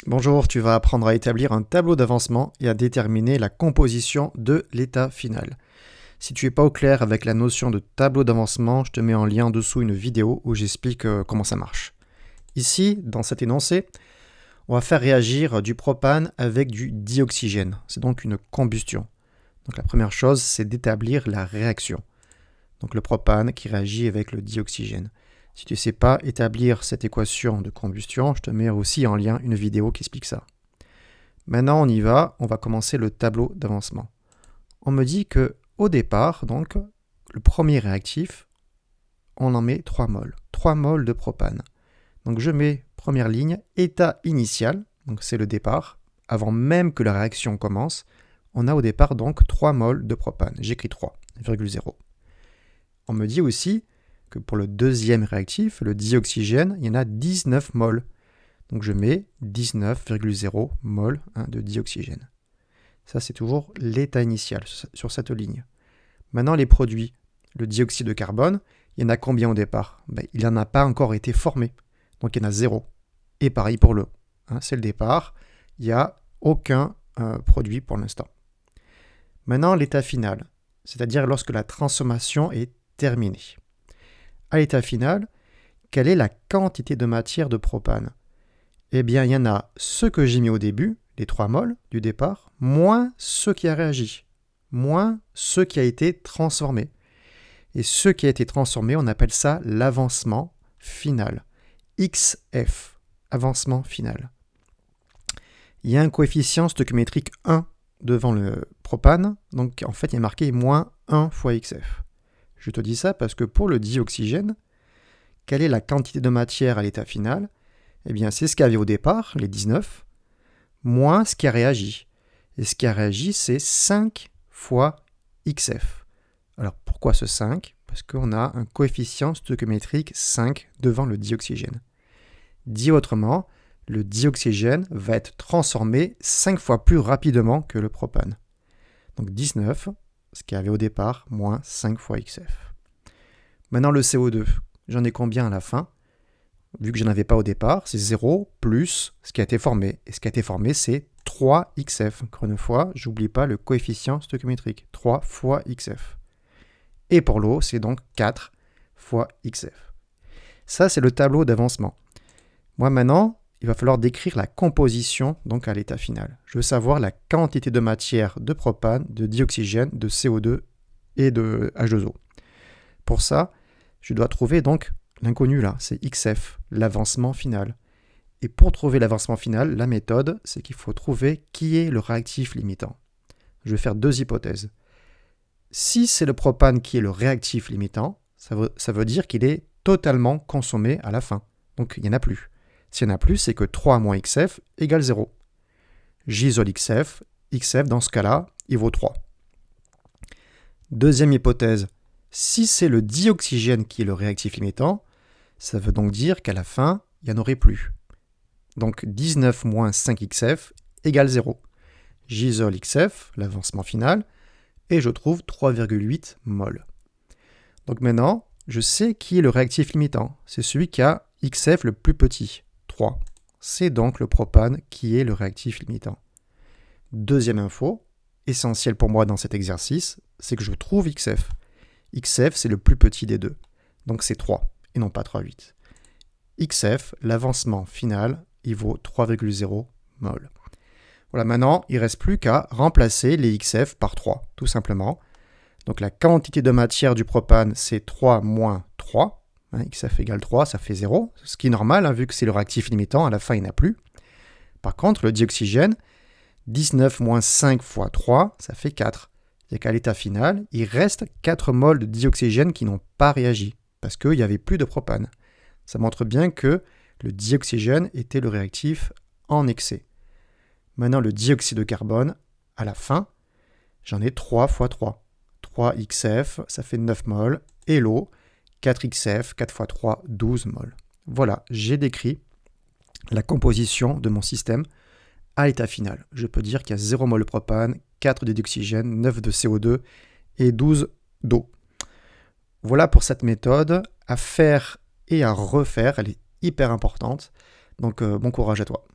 Bonjour, tu vas apprendre à établir un tableau d'avancement et à déterminer la composition de l'état final. Si tu n'es pas au clair avec la notion de tableau d'avancement, je te mets en lien en dessous une vidéo où j'explique comment ça marche. Ici, dans cet énoncé, on va faire réagir du propane avec du dioxygène. C'est donc une combustion. Donc la première chose, c'est d'établir la réaction. Donc le propane qui réagit avec le dioxygène. Si tu ne sais pas établir cette équation de combustion, je te mets aussi en lien une vidéo qui explique ça. Maintenant, on y va, on va commencer le tableau d'avancement. On me dit que au départ, donc, le premier réactif, on en met 3 moles. 3 moles de propane. Donc je mets, première ligne, état initial, donc c'est le départ. Avant même que la réaction commence, on a au départ donc 3 moles de propane. J'écris 3,0. On me dit aussi que pour le deuxième réactif, le dioxygène, il y en a 19 moles. Donc je mets 19,0 moles de dioxygène. Ça, c'est toujours l'état initial sur cette ligne. Maintenant, les produits. Le dioxyde de carbone, il y en a combien au départ? Il n'en a pas encore été formé. Donc il y en a 0. Et pareil pour l'eau. C'est le départ. Il n'y a aucun produit pour l'instant. Maintenant, l'état final. C'est-à-dire lorsque la transformation est terminée. À l'état final, quelle est la quantité de matière de propane? Eh bien, il y en a ce que j'ai mis au début, les 3 moles du départ, moins ce qui a réagi, moins ce qui a été transformé. Et ce qui a été transformé, on appelle ça l'avancement final. XF, avancement final. Il y a un coefficient stoichiométrique 1 devant le propane, donc en fait, il y a marqué moins 1 fois XF. Je te dis ça parce que pour le dioxygène, quelle est la quantité de matière à l'état final? Eh bien, c'est ce qu'il y avait au départ, les 19, moins ce qui a réagi. Et ce qui a réagi, c'est 5 fois XF. Alors, pourquoi ce 5? Parce qu'on a un coefficient stoichiométrique 5 devant le dioxygène. Dit autrement, le dioxygène va être transformé 5 fois plus rapidement que le propane. Donc 19, ce qu'il y avait au départ, moins 5 fois XF. Maintenant, le CO2, j'en ai combien à la fin? Vu que je n'en avais pas au départ, c'est 0 plus ce qui a été formé. Et ce qui a été formé, c'est 3XF. Encore une fois, j'oublie pas le coefficient stoichiométrique. 3 fois XF. Et pour l'eau, c'est donc 4 fois XF. Ça, c'est le tableau d'avancement. Moi, maintenant, il va falloir décrire la composition donc à l'état final. Je veux savoir la quantité de matière de propane, de dioxygène, de CO2 et de H2O. Pour ça, je dois trouver donc l'inconnu là, c'est XF, l'avancement final. Et pour trouver l'avancement final, la méthode, c'est qu'il faut trouver qui est le réactif limitant. Je vais faire 2 hypothèses. Si c'est le propane qui est le réactif limitant, ça veut dire qu'il est totalement consommé à la fin. Donc il n'y en a plus. S'il n'y en a plus, c'est que 3 moins XF égale 0. J'isole XF. XF, dans ce cas-là, il vaut 3. Deuxième hypothèse. Si c'est le dioxygène qui est le réactif limitant, ça veut donc dire qu'à la fin, il n'y en aurait plus. Donc 19 moins 5XF égale 0. J'isole XF, l'avancement final, et je trouve 3,8 moles. Donc maintenant, je sais qui est le réactif limitant. C'est celui qui a XF le plus petit, 3. C'est donc le propane qui est le réactif limitant. Deuxième info, essentielle pour moi dans cet exercice, c'est que je trouve XF. XF, c'est le plus petit des deux. Donc c'est 3, et non pas 3,8. XF, l'avancement final, il vaut 3,0 moles. Voilà, maintenant, il ne reste plus qu'à remplacer les XF par 3, tout simplement. Donc la quantité de matière du propane, c'est 3 moins 3. XF égale 3, ça fait 0. Ce qui est normal, vu que c'est le réactif limitant, à la fin, il n'y en a plus. Par contre, le dioxygène, 19 moins 5 fois 3, ça fait 4. C'est qu'à l'état final, il reste 4 moles de dioxygène qui n'ont pas réagi, parce qu'il n'y avait plus de propane. Ça montre bien que le dioxygène était le réactif en excès. Maintenant, le dioxyde de carbone, à la fin, j'en ai 3 fois 3. 3 XF, ça fait 9 moles, et l'eau, 4 XF, 4 fois 3, 12 moles. Voilà, j'ai décrit la composition de mon système à l'état final. Je peux dire qu'il y a 0 mol de propane, 4 d'oxygène, 9 de CO2 et 12 d'eau. Voilà pour cette méthode à faire et à refaire. Elle est hyper importante. Donc bon courage à toi.